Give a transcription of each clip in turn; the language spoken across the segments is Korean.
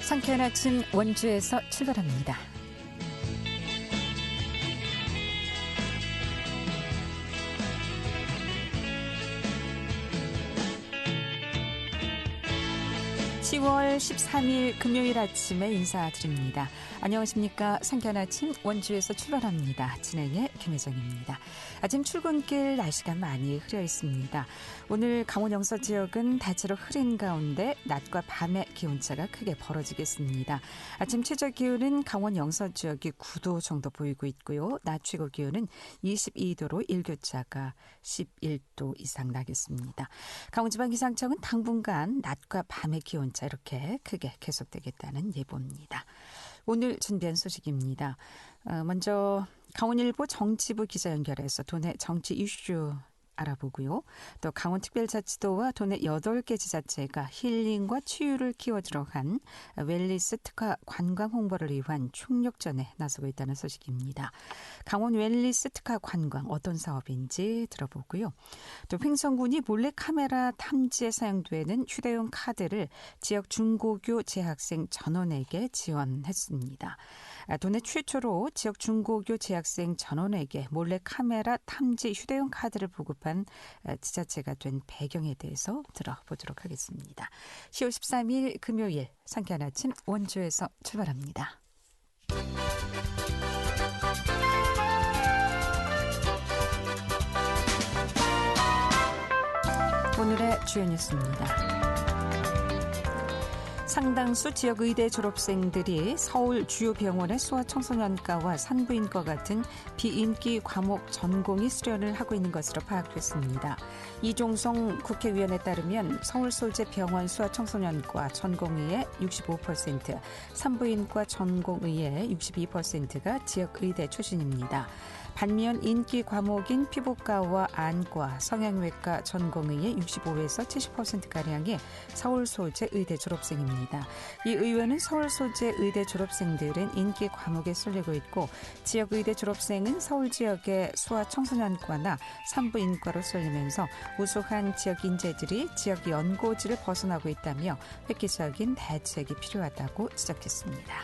상쾌한 아침 원주에서 출발합니다. (10월 13일) 금요일 아침에 인사드립니다. 안녕하십니까. 상쾌한 아침 원주에서 출발합니다. 진행의 김혜정입니다. 아침 출근길 날씨가 많이 흐려 있습니다. 오늘 강원 영서 지역은 대체로 흐린 가운데 낮과 밤의 기온차가 크게 벌어지겠습니다. 아침 최저 기온은 강원 영서 지역이 9도 정도 보이고 있고요. 낮 최고 기온은 22도로 일교차가 11도 이상 나겠습니다. 강원지방기상청은 당분간 낮과 밤의 기온차 이렇게 크게 계속되겠다는 예보입니다. 오늘 준비한 소식입니다. 먼저 강원일보 정치부 기자 연결해서 도내 정치 이슈 알아보고요. 또 강원특별자치도와 도내 8개 지자체가 힐링과 치유를 키워주러 간 웰리스 특화 관광 홍보를 위한 총력전에 나서고 있다는 소식입니다. 강원 웰리스 특화 관광 어떤 사업인지 들어보고요. 또 횡성군이 몰래카메라 탐지에 사용되는 휴대용 카드를 지역 중고교 재학생 전원에게 지원했습니다. 도내 최초로 지역 중고교 재학생 전원에게 몰래카메라 탐지 휴대용 카드를 보급한 지자체가 된 배경에 대해서 들어보도록 하겠습니다. 10월 13일 금요일 상쾌한 아침 원주에서 출발합니다. 오늘의 주요 뉴스입니다. 상당수 지역의대 졸업생들이 서울 주요 병원의 소아청소년과와 산부인과 같은 비인기 과목 전공의 수련을 하고 있는 것으로 파악됐습니다. 이종성 국회의원에 따르면 서울소재병원 소아청소년과 전공의의 65%, 산부인과 전공의의 62%가 지역의대 출신입니다. 반면 인기 과목인 피부과와 안과, 성형외과 전공의의 65에서 70%가량이 서울소재 의대 졸업생입니다. 이 의원은 서울소재 의대 졸업생들은 인기 과목에 쏠리고 있고 지역의대 졸업생은 서울 지역의 소아청소년과나 산부인과로 쏠리면서 우수한 지역 인재들이 지역 연고지를 벗어나고 있다며 획기적인 대책이 필요하다고 지적했습니다.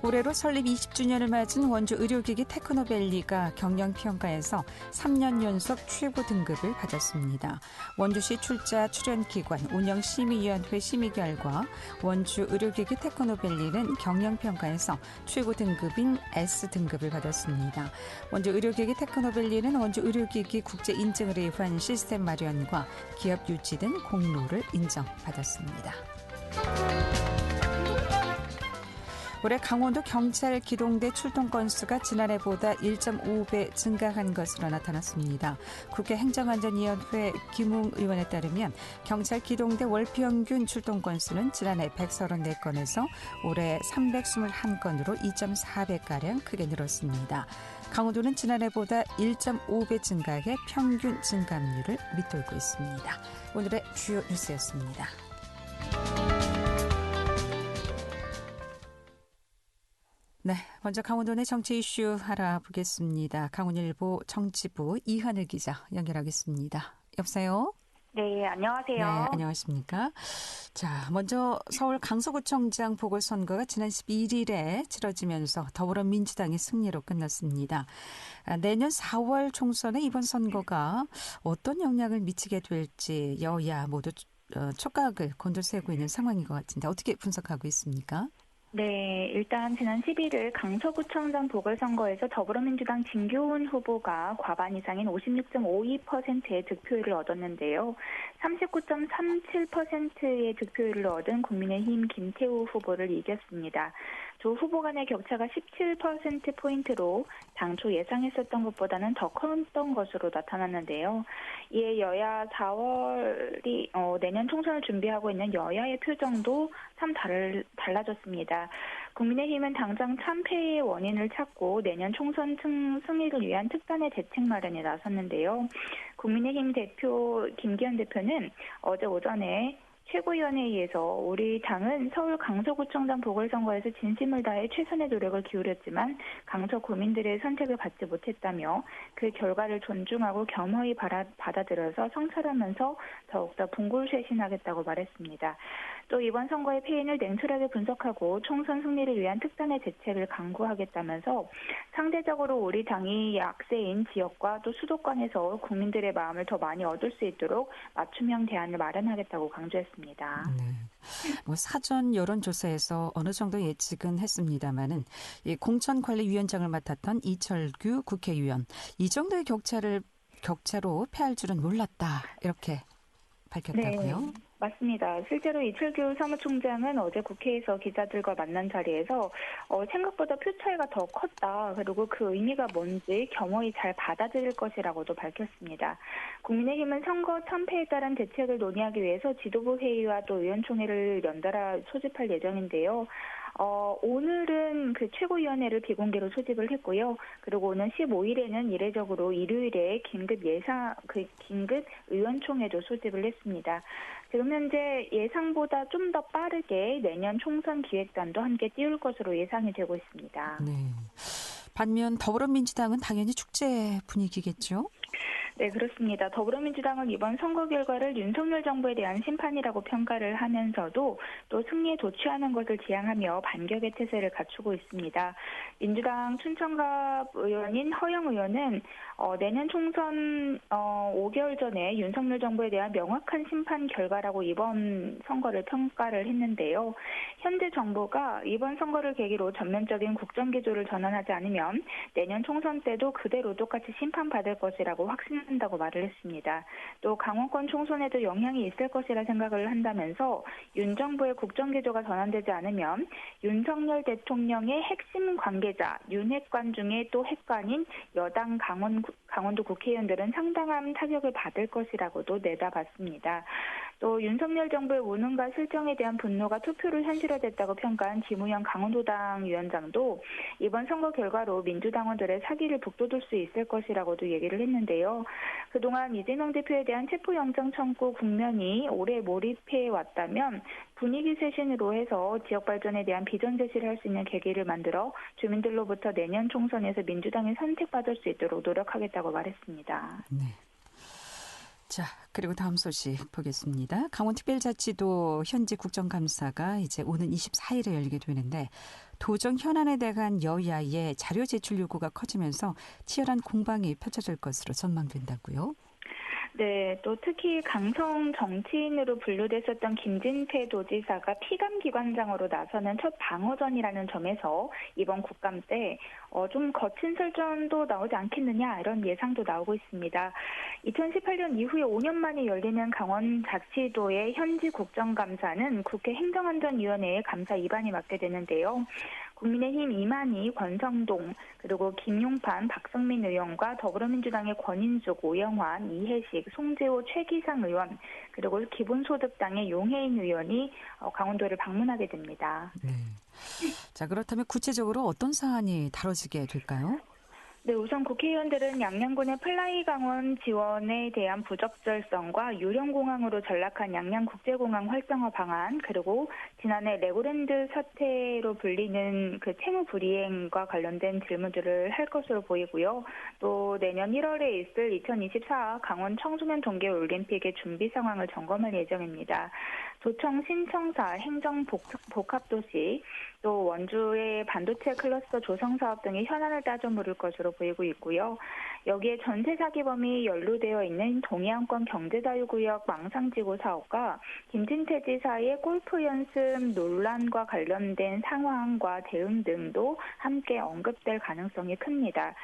올해로 설립 20주년을 맞은 원주 의료기기 테크노밸리가 경영평가에서 3년 연속 최고 등급을 받았습니다. 원주시 출자 출연기관 운영심의위원회 심의 결과 원주 의료기기 테크노밸리는 경영평가에서 최고 등급인 S등급을 받았습니다. 원주 의료기기 테크노밸리는 원주 의료기기 국제인증을 위한 시스템 마련과 기업 유치 등 공로를 인정받았습니다. 올해 강원도 경찰 기동대 출동 건수가 지난해보다 1.5배 증가한 것으로 나타났습니다. 국회 행정안전위원회 김웅 의원에 따르면 경찰 기동대 월평균 출동 건수는 지난해 134건에서 올해 321건으로 2.4배가량 크게 늘었습니다. 강원도는 지난해보다 1.5배 증가해 평균 증감률을 밑돌고 있습니다. 오늘의 주요 뉴스였습니다. 네, 먼저 강원도 내 정치 이슈 알아보겠습니다. 강원일보 정치부 이하늘 기자 연결하겠습니다. 여보세요? 네, 안녕하세요. 네, 안녕하십니까? 자, 먼저 서울 강서구청장 보궐선거가 지난 11일에 치러지면서 더불어민주당의 승리로 끝났습니다. 내년 4월 총선에 이번 선거가 어떤 영향을 미치게 될지 여야 모두 촉각을 곤두세우고 있는 상황인 것 같은데 어떻게 분석하고 있습니까? 네, 일단 지난 11일 강서구청장 보궐선거에서 더불어민주당 진교훈 후보가 과반 이상인 56.52%의 득표율을 얻었는데요. 39.37%의 득표율을 얻은 국민의힘 김태우 후보를 이겼습니다. 두 후보 간의 격차가 17%포인트로 당초 예상했었던 것보다는 더 컸던 것으로 나타났는데요. 이에 여야 4월이 내년 총선을 준비하고 있는 여야의 표정도 참 달라졌습니다. 국민의힘은 당장 참패의 원인을 찾고 내년 총선 승리를 위한 특단의 대책 마련에 나섰는데요. 국민의힘 대표 김기현 대표는 어제 오전에 최고위원회의에서 우리 당은 서울 강서구청장 보궐선거에서 진심을 다해 최선의 노력을 기울였지만 강서 구민들의 선택을 받지 못했다며 그 결과를 존중하고 겸허히 받아들여서 성찰하면서 더욱더 분골쇄신하겠다고 말했습니다. 또 이번 선거의 패인을 냉철하게 분석하고 총선 승리를 위한 특단의 대책을 강구하겠다면서 상대적으로 우리 당이 약세인 지역과 또 수도권에서 국민들의 마음을 더 많이 얻을 수 있도록 맞춤형 대안을 마련하겠다고 강조했습니다. 네. 사전 여론조사에서 어느 정도 예측은 했습니다마는 공천관리위원장을 맡았던 이철규 국회의원 이 정도의 격차로 패할 줄은 몰랐다 이렇게 밝혔다고요? 네. 맞습니다. 실제로 이철규 사무총장은 어제 국회에서 기자들과 만난 자리에서 생각보다 표 차이가 더 컸다. 그리고 그 의미가 뭔지 겸허히 잘 받아들일 것이라고도 밝혔습니다. 국민의힘은 선거 참패에 따른 대책을 논의하기 위해서 지도부 회의와 또 의원총회를 연달아 소집할 예정인데요. 오늘은 그 최고위원회를 비공개로 소집을 했고요. 그리고 오는 15일에는 이례적으로 일요일에 긴급 의원총회도 소집을 했습니다. 지금 현재 예상보다 좀 더 빠르게 내년 총선 기획단도 함께 띄울 것으로 예상이 되고 있습니다. 네. 반면 더불어민주당은 당연히 축제 분위기겠죠? 네, 그렇습니다. 더불어민주당은 이번 선거 결과를 윤석열 정부에 대한 심판이라고 평가를 하면서도 또 승리에 도취하는 것을 지향하며 반격의 태세를 갖추고 있습니다. 민주당 춘천갑 의원인 허영 의원은 내년 총선 5개월 전에 윤석열 정부에 대한 명확한 심판 결과라고 이번 선거를 평가를 했는데요. 현재 정부가 이번 선거를 계기로 전면적인 국정기조를 전환하지 않으면 내년 총선 때도 그대로 똑같이 심판받을 것이라고 확신한다고 말을 했습니다. 또 강원권 총선에도 영향이 있을 것이라 생각을 한다면서 윤 정부의 국정기조가 전환되지 않으면 윤석열 대통령의 핵심 관계자 윤핵관 중에 또 핵관인 여당 강원도 국회의원들은 상당한 타격을 받을 것이라고도 내다봤습니다. 또 윤석열 정부의 무능과 실정에 대한 분노가 투표로 현실화됐다고 평가한 김우영 강원도당 위원장도 이번 선거 결과로 민주당원들의 사기를 북돋을 수 있을 것이라고도 얘기를 했는데요. 그동안 이재명 대표에 대한 체포영장 청구 국면이 오래 몰입해 왔다면 분위기 쇄신으로 해서 지역 발전에 대한 비전 제시를 할 수 있는 계기를 만들어 주민들로부터 내년 총선에서 민주당이 선택받을 수 있도록 노력하겠다고 말했습니다. 네. 자, 그리고 다음 소식 보겠습니다. 강원특별자치도 현직 국정감사가 이제 오는 24일에 열리게 되는데 도정 현안에 대한 여야의 자료 제출 요구가 커지면서 치열한 공방이 펼쳐질 것으로 전망된다고요? 네, 또 특히 강성 정치인으로 분류됐었던 김진태 도지사가 피감기관장으로 나서는 첫 방어전이라는 점에서 이번 국감 때 좀 거친 설전도 나오지 않겠느냐 이런 예상도 나오고 있습니다. 2018년 이후에 5년 만에 열리는 강원자치도의 현지 국정감사는 국회 행정안전위원회의 감사 2반이 맡게 되는데요. 국민의힘 이만희, 권성동, 그리고 김용판, 박성민 의원과 더불어민주당의 권인숙, 오영환, 이해식, 송재호, 최기상 의원, 그리고 기본소득당의 용혜인 의원이 강원도를 방문하게 됩니다. 네. 자, 그렇다면 구체적으로 어떤 사안이 다뤄지게 될까요? 네, 우선 국회의원들은 양양군의 플라이 강원 지원에 대한 부적절성과 유령공항으로 전락한 양양국제공항 활성화 방안, 그리고 지난해 레고랜드 사태로 불리는 그 채무 불이행과 관련된 질문들을 할 것으로 보이고요. 또 내년 1월에 있을 2024 강원 청소년 동계올림픽의 준비 상황을 점검할 예정입니다. 도청 신청사, 행정복합도시, 또 원주의 반도체 클러스터 조성사업 등의 현안을 따져 물을 것으로 보이고 있고요. 여기에 전세 사기범이 연루되어 있는 동해안권 경제자유구역 망상지구 사업과 김진태 지사의 골프 연습 논란과 관련된 상황과 대응 등도 함께 언급될 가능성이 큽니다.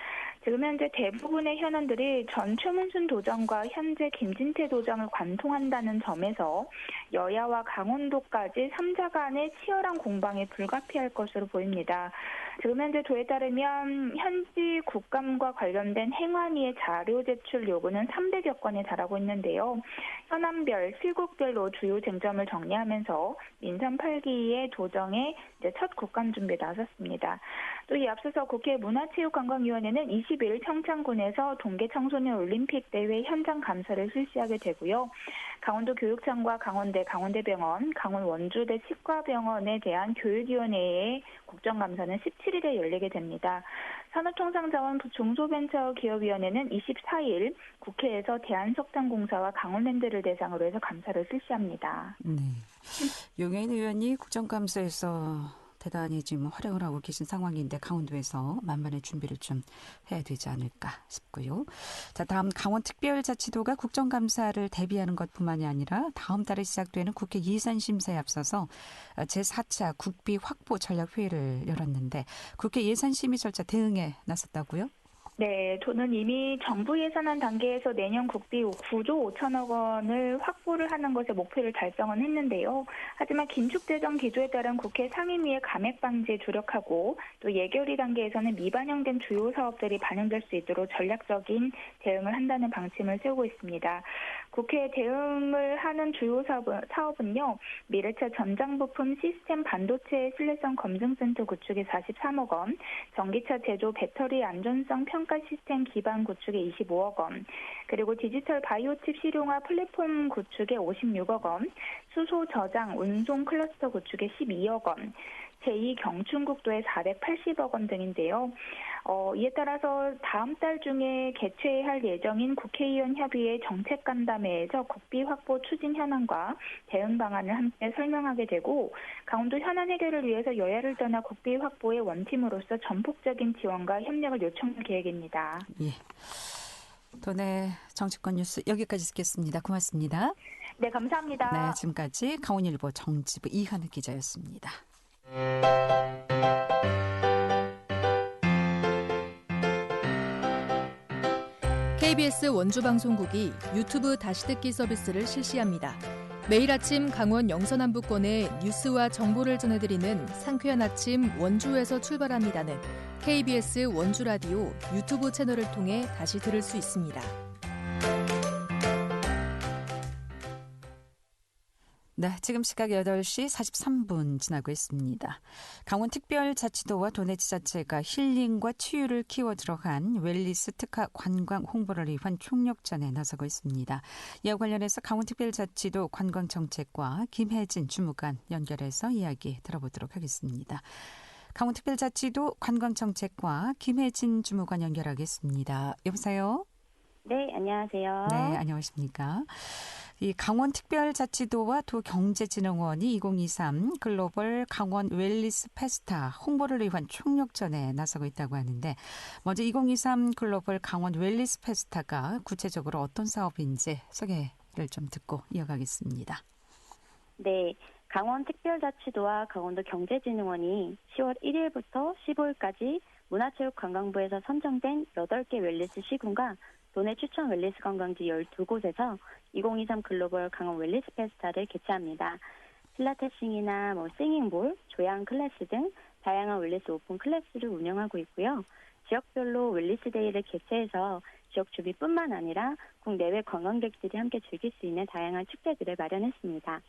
지금 현재 대부분의 현안들이 전 최문순 도정과 현재 김진태 도정을 관통한다는 점에서 여야와 강원도까지 3자 간의 치열한 공방이 불가피할 것으로 보입니다. 지금 현재 도에 따르면 현지 국감과 관련된 행안위의 자료 제출 요구는 300여 건에 달하고 있는데요. 현안별, 실국별로 주요 쟁점을 정리하면서 민선 8기의 도정에 이제 첫 국감 준비에 나섰습니다. 또 이 앞서서 국회 문화체육관광위원회는 30일 평창군에서 동계 청소년 올림픽 대회 현장 감사를 실시하게 되고요. 강원도 교육청과 강원대, 강원대병원, 강원 원주대 치과병원에 대한 교육위원회의 국정감사는 17일에 열리게 됩니다. 산업통상자원 중소벤처기업위원회는 24일 국회에서 대한석탄공사와 강원랜드를 대상으로 해서 감사를 실시합니다. 네. 용해인 의원이 국정감사에서 대단히 지금 활약을 하고 계신 상황인데 강원도에서 만반의 준비를 좀 해야 되지 않을까 싶고요. 자, 다음 강원특별자치도가 국정감사를 대비하는 것뿐만이 아니라 다음 달에 시작되는 국회 예산심사에 앞서서 제4차 국비 확보 전략회의를 열었는데 국회 예산심의 절차 대응에 나섰다고요? 네, 저는 이미 정부 예산안 단계에서 내년 국비 9조 5천억 원을 확보를 하는 것에 목표를 달성은 했는데요. 하지만 긴축재정 기조에 따른 국회 상임위의 감액 방지에 주력하고 또 예결위 단계에서는 미반영된 주요 사업들이 반영될 수 있도록 전략적인 대응을 한다는 방침을 세우고 있습니다. 국회 대응을 하는 주요 사업은요. 미래차 전장 부품 시스템 반도체 신뢰성 검증센터 구축에 43억 원, 전기차 제조 배터리 안전성 평가 시스템 기반 구축에 25억 원, 그리고 디지털 바이오칩 실용화 플랫폼 구축에 56억 원, 수소 저장 운송 클러스터 구축에 12억 원, 제2경춘국도에 480억 원 등인데요. 이에 따라서 다음 달 중에 개최할 예정인 국회의원 협의회 정책간담회에서 국비 확보 추진 현황과 대응 방안을 함께 설명하게 되고 강원도 현안 해결을 위해서 여야를 떠나 국비 확보의 원팀으로서 전폭적인 지원과 협력을 요청할 계획입니다. 예. 도내 정치권 뉴스 여기까지 듣겠습니다. 고맙습니다. 네, 감사합니다. 네, 지금까지 강원일보 정치부 이한우 기자였습니다. KBS 원주방송국이 유튜브 다시 듣기 서비스를 실시합니다. 매일 아침 강원 영서남부권의 뉴스와 정보를 전해드리는 상쾌한 아침 원주에서 출발합니다는 KBS 원주라디오 유튜브 채널을 통해 다시 들을 수 있습니다. 네, 지금 시각 8시 43분 지나고 있습니다. 강원특별자치도와 도내지자체가 힐링과 치유를 키워 들어간 웰니스 특화 관광 홍보를 위한 총력전에 나서고 있습니다. 이와 관련해서 강원특별자치도 관광정책과 김혜진 주무관 연결해서 이야기 들어보도록 하겠습니다. 강원특별자치도 관광정책과 김혜진 주무관 연결하겠습니다. 여보세요? 네, 안녕하세요. 네, 안녕하십니까? 이 강원특별자치도와 도경제진흥원이 2023 글로벌 강원 웰니스 페스타 홍보를 위한 총력전에 나서고 있다고 하는데 먼저 2023 글로벌 강원 웰니스 페스타가 구체적으로 어떤 사업인지 소개를 좀 듣고 이어가겠습니다. 네, 강원특별자치도와 강원도 경제진흥원이 10월 1일부터 15일까지 문화체육관광부에서 선정된 8개 웰니스 시군과 도내 추천 웰니스 관광지 12곳에서 2023 글로벌 강원 웰니스 페스타를 개최합니다. 필라테싱이나 싱잉볼, 조향 클래스 등 다양한 웰니스 오픈 클래스를 운영하고 있고요. 지역별로 웰니스 데이를 개최해서 지역 주민뿐만 아니라 국내외 관광객들이 함께 즐길 수 있는 다양한 축제들을 마련했습니다.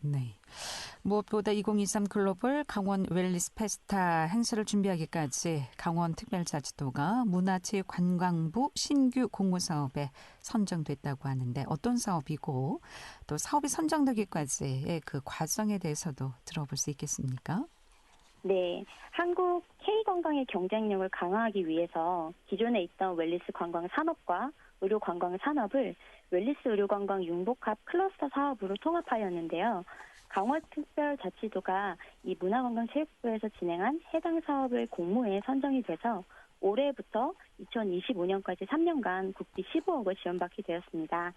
네. 무엇보다 2023 글로벌 강원 웰니스 페스타 행사를 준비하기까지 강원특별자치도가 문화체육관광부 신규 공모사업에 선정됐다고 하는데 어떤 사업이고 또 사업이 선정되기까지의 그 과정에 대해서도 들어볼 수 있겠습니까? 네, 한국 K관광의 경쟁력을 강화하기 위해서 기존에 있던 웰니스 관광 산업과 의료 관광 산업을 웰니스 의료 관광 융복합 클러스터 사업으로 통합하였는데요. 강원특별자치도가 이 문화관광체육부에서 진행한 해당 사업을 공모에 선정이 돼서 올해부터 2025년까지 3년간 국비 15억을 지원받게 되었습니다.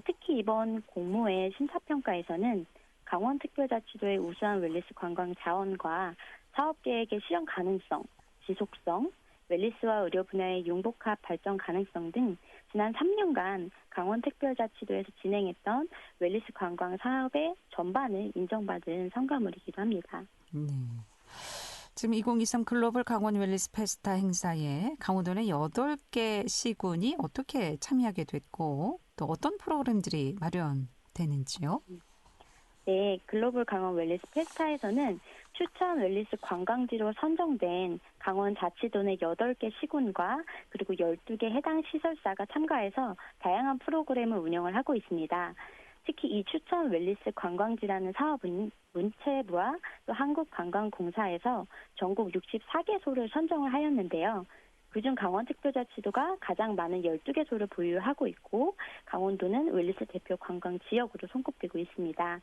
특히 이번 공모의 심사평가에서는 강원특별자치도의 우수한 웰니스 관광 자원과 사업계획의 실현 가능성, 지속성, 웰니스와 의료 분야의 융복합 발전 가능성 등 지난 3년간 강원특별자치도에서 진행했던 웰니스 관광 사업의 전반을 인정받은 성과물이기도 합니다. 네. 지금 2023 글로벌 강원 웰니스 페스타 행사에 강원도는 8개 시군이 어떻게 참여하게 됐고 또 어떤 프로그램들이 마련되는지요? 네, 글로벌 강원 웰니스 페스타에서는 추천 웰니스 관광지로 선정된 강원 자치도 내 8개 시군과 그리고 12개 해당 시설사가 참가해서 다양한 프로그램을 운영을 하고 있습니다. 특히 이 추천 웰니스 관광지라는 사업은 문체부와 또 한국관광공사에서 전국 64개소를 선정을 하였는데요. 그중 강원특별자치도가 가장 많은 12개소를 보유하고 있고 강원도는 웰니스 대표 관광 지역으로 손꼽히고 있습니다.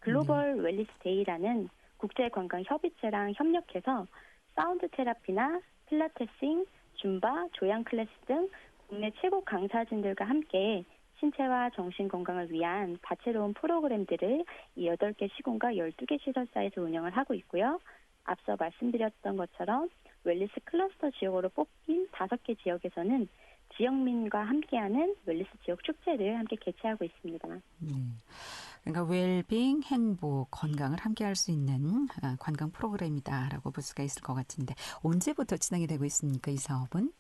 글로벌 웰니스 데이라는 국제관광협의체랑 협력해서 사운드 테라피나 필라테싱, 줌바, 조향 클래스 등 국내 최고 강사진들과 함께 신체와 정신 건강을 위한 다채로운 프로그램들을 이 8개 시군과 12개 시설사에서 운영을 하고 있고요. 앞서 말씀드렸던 것처럼 웰니스 클러스터 지역으로 뽑힌 5개 지역에서는 지역민과 함께하는 웰니스 지역 축제를 함께 개최하고 있습니다. 그러니까 웰빙, 행복, 건강을 함께할 수 있는 관광 프로그램이다라고 볼 수가 있을 것 같은데 언제부터 진행이 되고 있습니까? 이 사업은?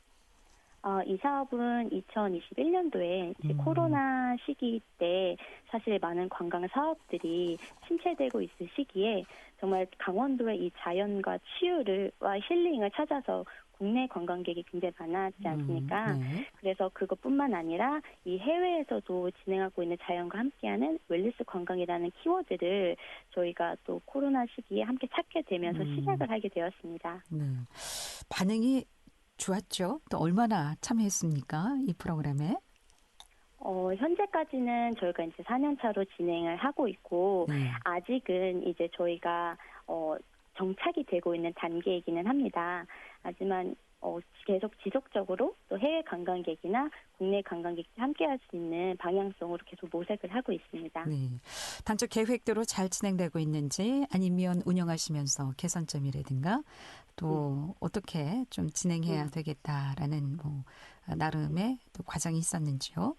이 사업은 2021년도에 코로나 시기 때 사실 많은 관광 사업들이 침체되고 있을 시기에 정말 강원도의 이 자연과 치유와 힐링을 찾아서 국내 관광객이 굉장히 많았지 않습니까? 네. 그래서 그것뿐만 아니라 이 해외에서도 진행하고 있는 자연과 함께하는 웰니스 관광이라는 키워드를 저희가 또 코로나 시기에 함께 찾게 되면서 시작을 하게 되었습니다. 네. 반응이 좋았죠? 또 얼마나 참여했습니까? 이 프로그램에? 현재까지는 저희가 이제 4년 차로 진행을 하고 있고 네. 아직은 이제 저희가 정착이 되고 있는 단계이기는 합니다. 하지만 계속 지속적으로 또 해외 관광객이나 국내 관광객이 함께할 수 있는 방향성으로 계속 모색을 하고 있습니다. 네. 단적 계획대로 잘 진행되고 있는지 아니면 운영하시면서 개선점이라든가 또 어떻게 좀 진행해야 되겠다라는 나름의 또 과정이 있었는지요?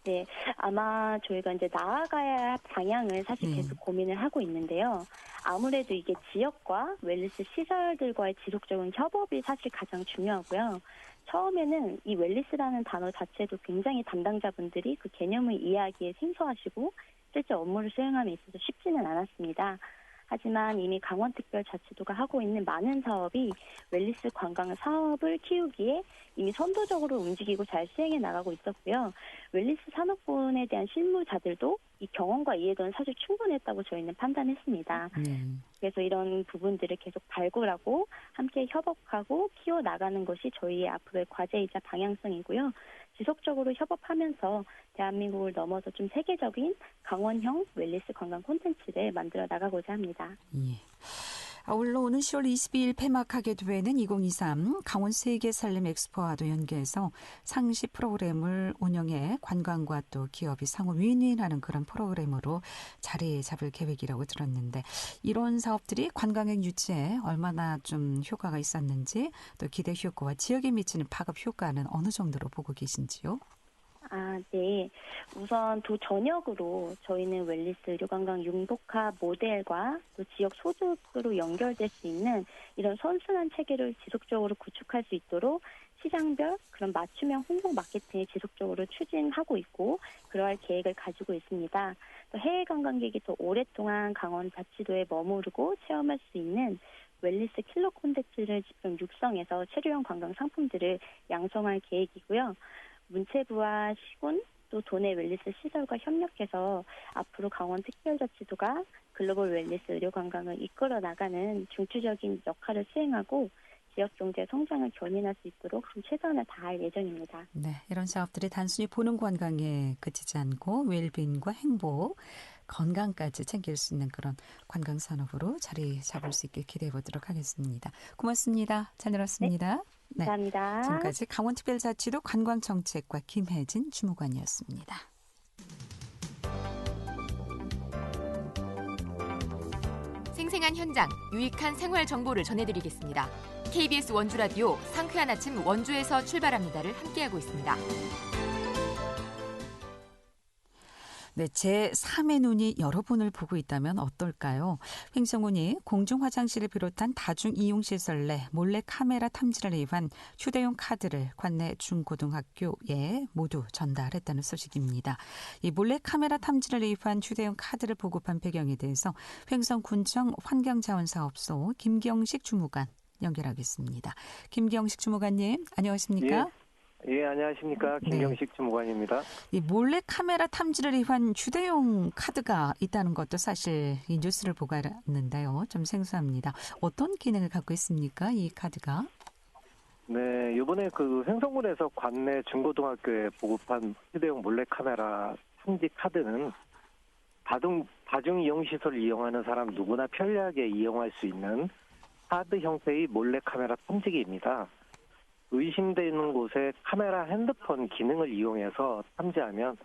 네, 아마 저희가 이제 나아가야 할 방향을 사실 계속 고민을 하고 있는데요. 아무래도 이게 지역과 웰니스 시설들과의 지속적인 협업이 사실 가장 중요하고요. 처음에는 이 웰니스라는 단어 자체도 굉장히 담당자분들이 그 개념을 이해하기에 생소하시고 실제 업무를 수행함에 있어서 쉽지는 않았습니다. 하지만 이미 강원특별자치도가 하고 있는 많은 사업이 웰니스 관광 사업을 키우기에 이미 선도적으로 움직이고 잘 수행해 나가고 있었고요. 웰니스 산업군에 대한 실무자들도 이 경험과 이해도는 사실 충분했다고 저희는 판단했습니다. 그래서 이런 부분들을 계속 발굴하고 함께 협업하고 키워나가는 것이 저희의 앞으로의 과제이자 방향성이고요. 지속적으로 협업하면서 대한민국을 넘어서 좀 세계적인 강원형 웰니스 관광 콘텐츠를 만들어 나가고자 합니다. 예. 아울러 오는 10월 22일 폐막하게 되는 2023 강원 세계살림 엑스포와도 연계해서 상시 프로그램을 운영해 관광과 또 기업이 상호 윈윈하는 그런 프로그램으로 자리 잡을 계획이라고 들었는데 이런 사업들이 관광객 유치에 얼마나 좀 효과가 있었는지 또 기대 효과와 지역에 미치는 파급 효과는 어느 정도로 보고 계신지요? 네. 우선 도 전역으로 저희는 웰니스 의료관광 융복합 모델과 또 지역 소득으로 연결될 수 있는 이런 선순환 체계를 지속적으로 구축할 수 있도록 시장별 그런 맞춤형 홍보 마케팅을 지속적으로 추진하고 있고 그러할 계획을 가지고 있습니다. 또 해외 관광객이 더 오랫동안 강원 자치도에 머무르고 체험할 수 있는 웰니스 킬러 콘텐츠를 직접 육성해서 체류형 관광 상품들을 양성할 계획이고요. 문체부와 시군 또 도내 웰니스 시설과 협력해서 앞으로 강원특별자치도가 글로벌 웰니스 의료관광을 이끌어 나가는 중추적인 역할을 수행하고 지역경제 성장을 견인할 수 있도록 좀 최선을 다할 예정입니다. 네, 이런 사업들이 단순히 보는 관광에 그치지 않고 웰빙과 행복, 건강까지 챙길 수 있는 그런 관광산업으로 자리 잡을 수 있게 기대해 보도록 하겠습니다. 고맙습니다. 잘 들었습니다. 네, 감사합니다. 지금까지 강원특별자치도 관광정책과 김혜진 주무관이었습니다. 생생한 현장, 유익한 생활 정보를 전해드리겠습니다. KBS 원주라디오 상쾌한 아침 원주에서 출발합니다를 함께하고 있습니다. 네, 제3의 눈이 여러분을 보고 있다면 어떨까요? 횡성군이 공중화장실을 비롯한 다중이용시설 내 몰래 카메라 탐지를 위한 휴대용 카드를 관내 중고등학교에 모두 전달했다는 소식입니다. 이 몰래 카메라 탐지를 위한 휴대용 카드를 보급한 배경에 대해서 횡성군청 환경자원사업소 김경식 주무관 연결하겠습니다. 김경식 주무관님, 안녕하십니까? 예, 안녕하십니까. 김경식 주무관입니다. 이 몰래 카메라 탐지를 위한 휴대용 카드가 있다는 것도 사실 이 뉴스를 보고 알았는데요. 좀 생소합니다. 어떤 기능을 갖고 있습니까? 이 카드가? 네, 이번에 그 횡성군에서 관내 중고등학교에 보급한 휴대용 몰래 카메라 탐지 카드는 다중이용시설을 이용하는 사람 누구나 편리하게 이용할 수 있는 카드 형태의 몰래 카메라 탐지기입니다. 의심되는 곳에 카메라 핸드폰 기능을 이용해서 탐지하면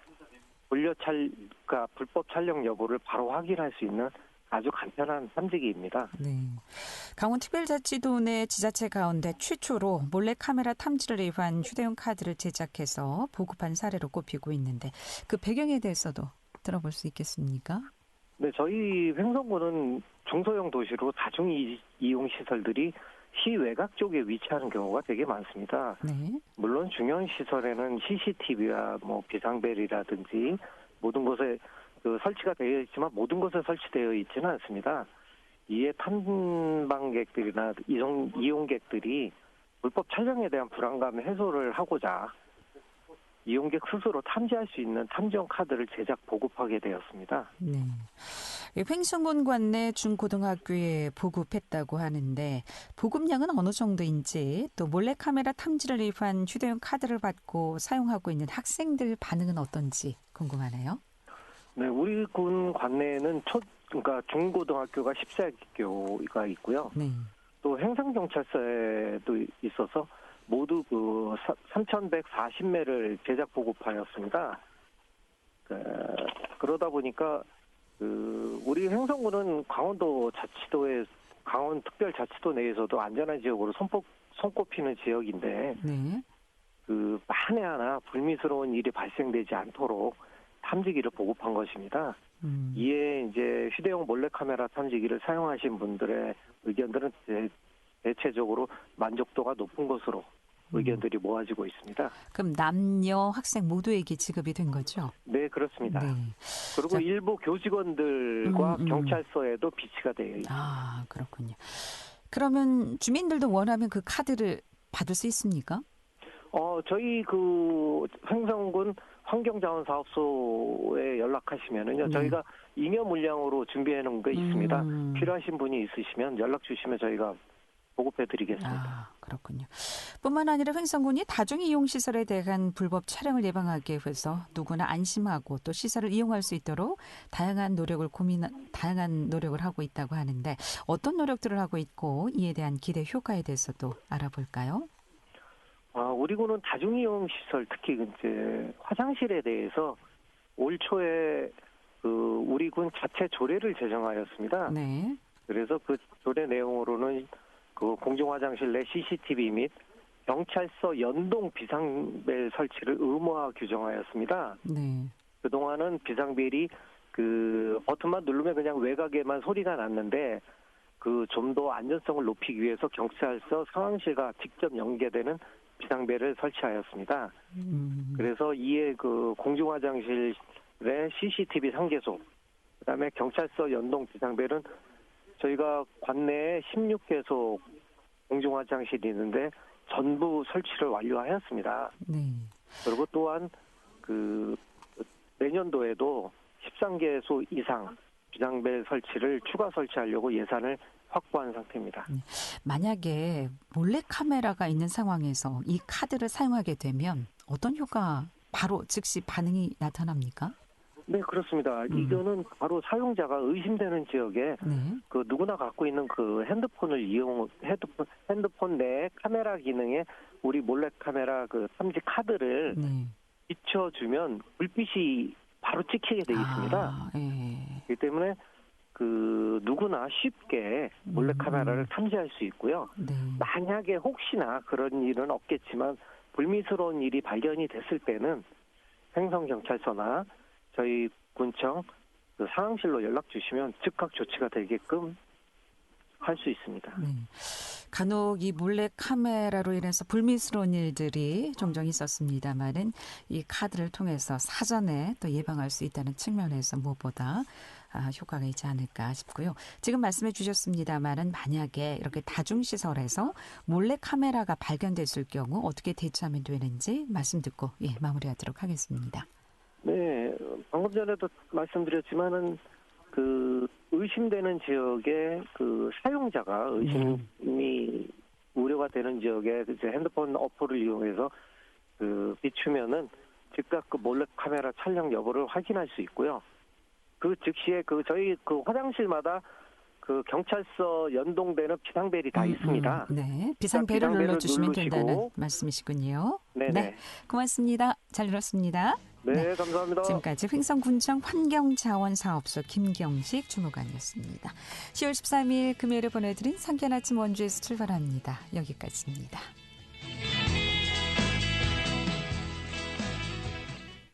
불법 촬영 여부를 바로 확인할 수 있는 아주 간편한 탐지기입니다. 네. 강원특별자치도 내 지자체 가운데 최초로 몰래 카메라 탐지를 위한 휴대용 카드를 제작해서 보급한 사례로 꼽히고 있는데 그 배경에 대해서도 들어볼 수 있겠습니까? 네, 저희 횡성군은 중소형 도시로 다중이용 시설들이 시 외곽 쪽에 위치하는 경우가 되게 많습니다. 네. 물론 중요한 시설에는 CCTV와 비상벨이라든지 모든 곳에 설치가 되어 있지만 모든 곳에 설치되어 있지는 않습니다. 이에 탐방객들이나 이용객들이 불법 촬영에 대한 불안감 해소를 하고자 이용객 스스로 탐지할 수 있는 탐지용 카드를 제작 보급하게 되었습니다. 네. 횡성군 관내 중고등학교에 보급했다고 하는데 보급량은 어느 정도인지 또 몰래카메라 탐지를 위한 휴대용 카드를 받고 사용하고 있는 학생들 반응은 어떤지 궁금하네요. 네, 우리 군 관내에는 그러니까 중고등학교가 14개교가 있고요. 네. 또 행상경찰서에도 있어서 모두 3,140매를 제작 보급하였습니다. 그러다 보니까 우리 횡성군은 강원특별자치도 내에서도 안전한 지역으로 손꼽히는 지역인데 네. 만에 하나 불미스러운 일이 발생되지 않도록 탐지기를 보급한 것입니다. 이에 이제 휴대용 몰래카메라 탐지기를 사용하신 분들의 의견들은 대체적으로 만족도가 높은 것으로 의견들이 모아지고 있습니다. 그럼 남녀 학생 모두에게 지급이 된 거죠? 네, 그렇습니다. 네. 그리고 일부 교직원들과 경찰서에도 비치가 되어 있습니다. 아, 그렇군요. 그러면 주민들도 원하면 그 카드를 받을 수 있습니까? 저희 횡성군 환경자원사업소에 연락하시면은요, 저희가 잉여 물량으로 준비해 놓은 게 있습니다. 필요하신 분이 있으시면 연락 주시면 저희가 보급해드리겠습니다. 아, 그렇군요. 뿐만 아니라 횡성군이 다중이용시설에 대한 불법 촬영을 예방하기 위해서 누구나 안심하고 또 시설을 이용할 수 있도록 다양한 노력을 하고 있다고 하는데 어떤 노력들을 하고 있고 이에 대한 기대 효과에 대해서도 알아볼까요? 우리 군은 다중이용시설 특히 이제 화장실에 대해서 올 초에 우리 군 자체 조례를 제정하였습니다. 네. 그래서 그 조례 내용으로는 공중화장실 내 CCTV 및 경찰서 연동 비상벨 설치를 의무화 규정하였습니다. 네. 그동안은 비상벨이 버튼만 누르면 그냥 외곽에만 소리가 났는데 좀 더 안전성을 높이기 위해서 경찰서 상황실과 직접 연계되는 비상벨을 설치하였습니다. 그래서 이에 공중화장실의 CCTV 상계소, 그다음에 경찰서 연동 비상벨은 저희가 관내에 16개소 공중화장실이 있는데 전부 설치를 완료하였습니다. 네. 그리고 또한 내년도에도 13개소 이상 비상벨 설치를 추가 설치하려고 예산을 확보한 상태입니다. 만약에 몰래카메라가 있는 상황에서 이 카드를 사용하게 되면 어떤 효과 바로 즉시 반응이 나타납니까? 네, 그렇습니다. 이거는 바로 사용자가 의심되는 지역에 누구나 갖고 있는 핸드폰 내 카메라 기능에 우리 몰래카메라 탐지 카드를 비춰주면 불빛이 바로 찍히게 되어 있습니다. 그렇기 때문에 누구나 쉽게 몰래카메라를 탐지할 수 있고요. 만약에 혹시나 그런 일은 없겠지만 불미스러운 일이 발견이 됐을 때는 횡성경찰서나 저희 군청 그 상황실로 연락 주시면 즉각 조치가 되게끔 할 수 있습니다. 네. 간혹 이 몰래 카메라로 인해서 불미스러운 일들이 종종 있었습니다만은 이 카드를 통해서 사전에 또 예방할 수 있다는 측면에서 무엇보다 효과가 있지 않을까 싶고요. 지금 말씀해 주셨습니다만은 만약에 이렇게 다중시설에서 몰래 카메라가 발견됐을 경우 어떻게 대처하면 되는지 말씀 듣고 마무리하도록 하겠습니다. 네, 방금 전에도 말씀드렸지만은 그 의심되는 지역에 그 사용자가 의심이 우려가 되는 지역에 이제 핸드폰 어플을 이용해서 그 비추면은 즉각 그 몰래 카메라 촬영 여부를 확인할 수 있고요. 그 즉시에 그 저희 그 화장실마다 그 경찰서 연동되는 비상벨이 다 있습니다. 네, 비상벨을 눌러주시면 된다는 말씀이시군요. 네네. 네, 고맙습니다. 잘 들었습니다. 네, 감사합니다. 지금까지 횡성군청 환경자원사업소 김경식 주무관이었습니다. 10월 13일 금요일에 보내드린 상견 아침 원주에서 출발합니다. 여기까지입니다.